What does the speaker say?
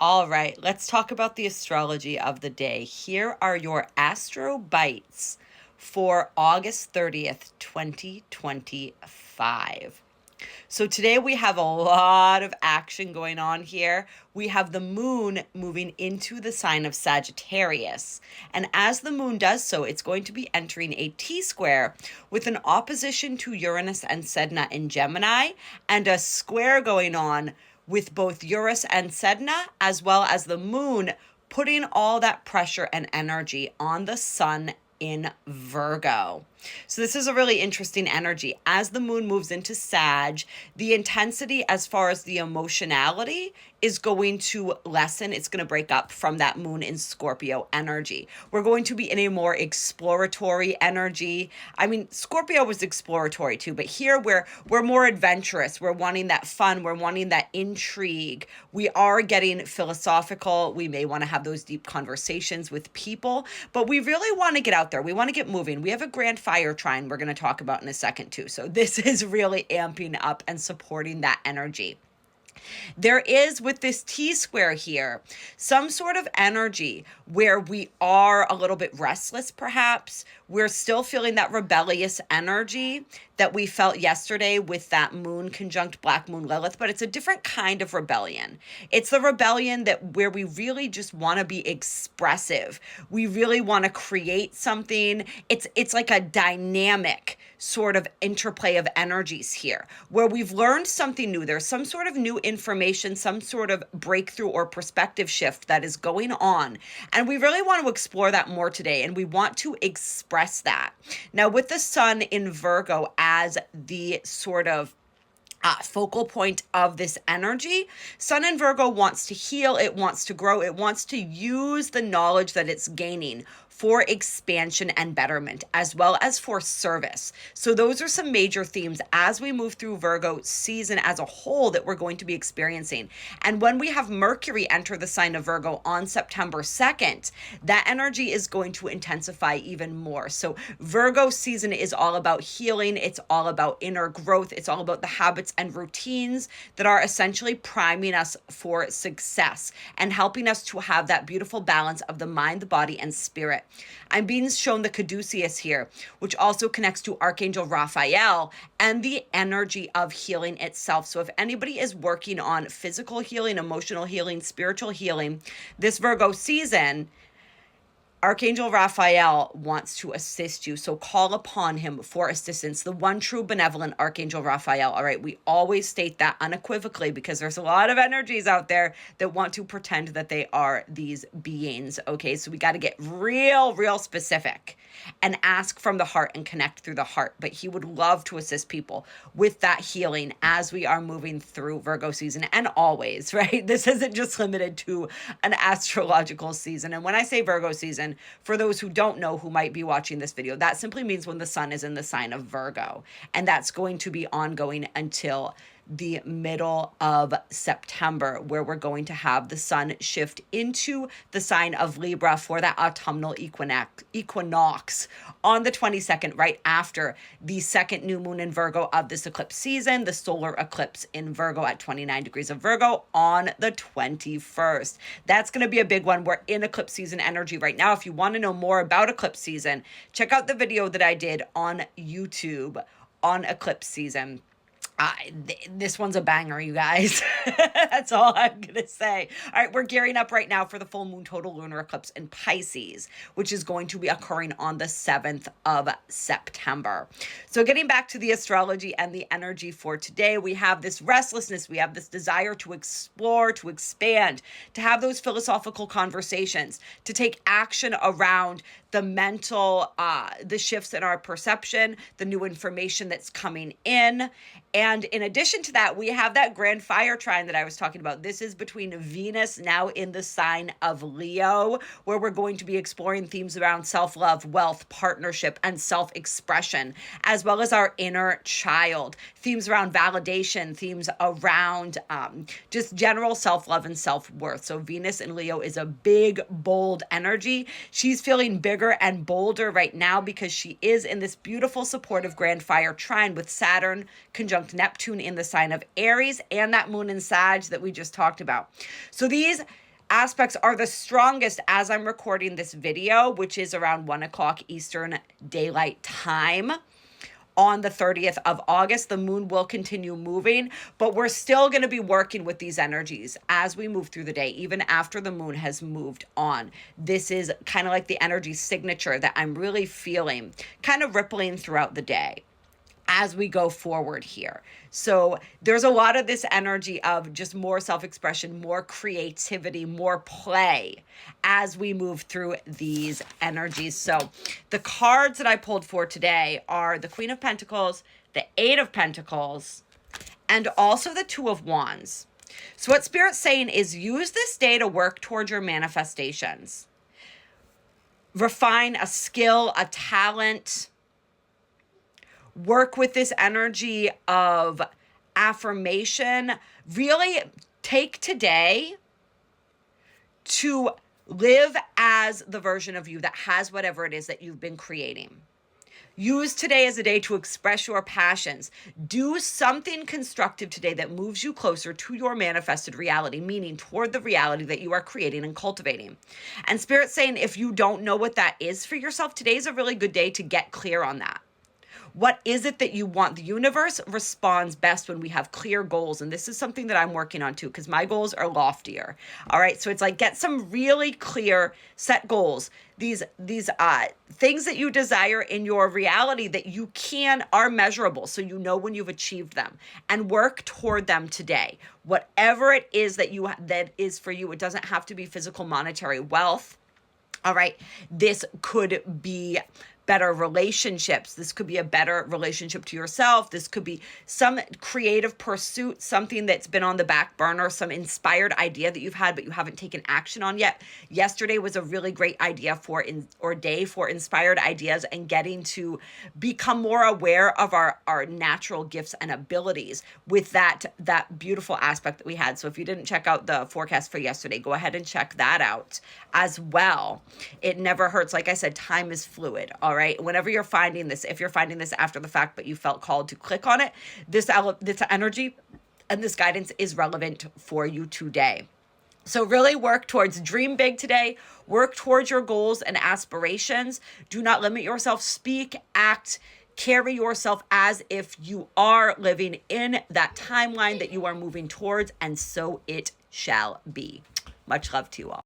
All right, let's talk about the astrology of the day. Here are your astro bites for August 30th, 2025. So today we have a lot of action going on here. We have the moon moving into the sign of Sagittarius. And as the moon does so, it's going to be entering a T-square with an opposition to Uranus and Sedna in Gemini, and a square going on with both Uranus and Sedna, as well as the moon putting all that pressure and energy on the sun in Virgo. So this is a really interesting energy. As the moon moves into Sag, the intensity as far as the emotionality is going to lessen. It's going to break up from that moon in Scorpio energy. We're going to be in a more exploratory energy. I mean, Scorpio was exploratory too, but here we're more adventurous. We're wanting that fun. We're wanting that intrigue. We are getting philosophical. We may want to have those deep conversations with people, but we really want to get out there. We want to get moving. We have a grand fire trine we're going to talk about in a second too. So this is really amping up and supporting that energy. There is, with this T-square here, some sort of energy where we are a little bit restless, perhaps. We're still feeling that rebellious energy that we felt yesterday with that moon conjunct Black Moon Lilith, but it's a different kind of rebellion. It's the rebellion that where we really just want to be expressive. We really want to create something. It's like a dynamic sort of interplay of energies here where we've learned something new. There's some sort of new information, some sort of breakthrough or perspective shift that is going on. And we really want to explore that more today. And we want to express that. Now, with the sun in Virgo as the sort of focal point of this energy, Sun in Virgo wants to heal, it wants to grow, it wants to use the knowledge that it's gaining for expansion and betterment, as well as for service. So those are some major themes as we move through Virgo season as a whole that we're going to be experiencing. And when we have Mercury enter the sign of Virgo on September 2nd, that energy is going to intensify even more. So Virgo season is all about healing. It's all about inner growth. It's all about the habits and routines that are essentially priming us for success and helping us to have that beautiful balance of the mind, the body, and spirit. I'm being shown the caduceus here, which also connects to Archangel Raphael and the energy of healing itself. So if anybody is working on physical healing, emotional healing, spiritual healing, this Virgo season, Archangel Raphael wants to assist you, so call upon him for assistance. The one true benevolent Archangel Raphael, all right? We always state that unequivocally because there's a lot of energies out there that want to pretend that they are these beings, okay? So we got to get real specific and ask from the heart and connect through the heart. But he would love to assist people with that healing as we are moving through Virgo season and always, right? This isn't just limited to an astrological season. And when I say Virgo season, for those who don't know who might be watching this video, that simply means when the sun is in the sign of Virgo. And that's going to be ongoing until the middle of September, where we're going to have the sun shift into the sign of Libra for that autumnal equinox on the 22nd, right after the second new moon in Virgo of this eclipse season, the solar eclipse in Virgo at 29 degrees of Virgo on the 21st. That's going to be a big one. We're in eclipse season energy right now. If you want to know more about eclipse season, check out the video that I did on YouTube on eclipse season. This one's a banger, you guys. That's all I'm going to say. All right, we're gearing up right now for the full moon total lunar eclipse in Pisces, which is going to be occurring on the 7th of September. So getting back to the astrology and the energy for today, we have this restlessness. We have this desire to explore, to expand, to have those philosophical conversations, to take action around the mental, the shifts in our perception, the new information that's coming in. And in addition to that, we have that grand fire trine that I was talking about. This is between Venus now in the sign of Leo, where we're going to be exploring themes around self-love, wealth, partnership, and self-expression, as well as our inner child. Themes around validation, themes around just general self-love and self-worth. So Venus in Leo is a big, bold energy. She's feeling bigger and bolder right now because she is in this beautiful supportive grand fire trine with Saturn conjunct Neptune in the sign of Aries and that moon in Sag that we just talked about. So these aspects are the strongest as I'm recording this video, which is around 1 o'clock Eastern Daylight Time. On the 30th of August, the moon will continue moving, but we're still going to be working with these energies as we move through the day, even after the moon has moved on. This is kind of like the energy signature that I'm really feeling kind of rippling throughout the day as we go forward here. So there's a lot of this energy of just more self-expression, more creativity, more play as we move through these energies. So the cards that I pulled for today are the Queen of Pentacles, the Eight of Pentacles, and also the Two of Wands. So what Spirit's saying is use this day to work towards your manifestations. Refine a skill, a talent. Work with this energy of affirmation. Really take today to live as the version of you that has whatever it is that you've been creating. Use today as a day to express your passions. Do something constructive today that moves you closer to your manifested reality, meaning toward the reality that you are creating and cultivating. And Spirit's saying if you don't know what that is for yourself, today is a really good day to get clear on that. What is it that you want? The universe responds best when we have clear goals. And this is something that I'm working on too, because my goals are loftier. All right. So it's like, get some really clear set goals. These things that you desire in your reality that you are measurable. So you know when you've achieved them, and work toward them today. Whatever it is that is for you, it doesn't have to be physical monetary wealth. All right. This could be better relationships. This could be a better relationship to yourself. This could be some creative pursuit, something that's been on the back burner, some inspired idea that you've had, but you haven't taken action on yet. Yesterday was a really great idea day for inspired ideas and getting to become more aware of our natural gifts and abilities with that beautiful aspect that we had. So if you didn't check out the forecast for yesterday, go ahead and check that out as well. It never hurts. Like I said, time is fluid. All right. Whenever you're finding this, if you're finding this after the fact, but you felt called to click on it, this energy and this guidance is relevant for you today. So really work towards, dream big today, work towards your goals and aspirations. Do not limit yourself, speak, act, carry yourself as if you are living in that timeline that you are moving towards, and so it shall be. Much love to you all.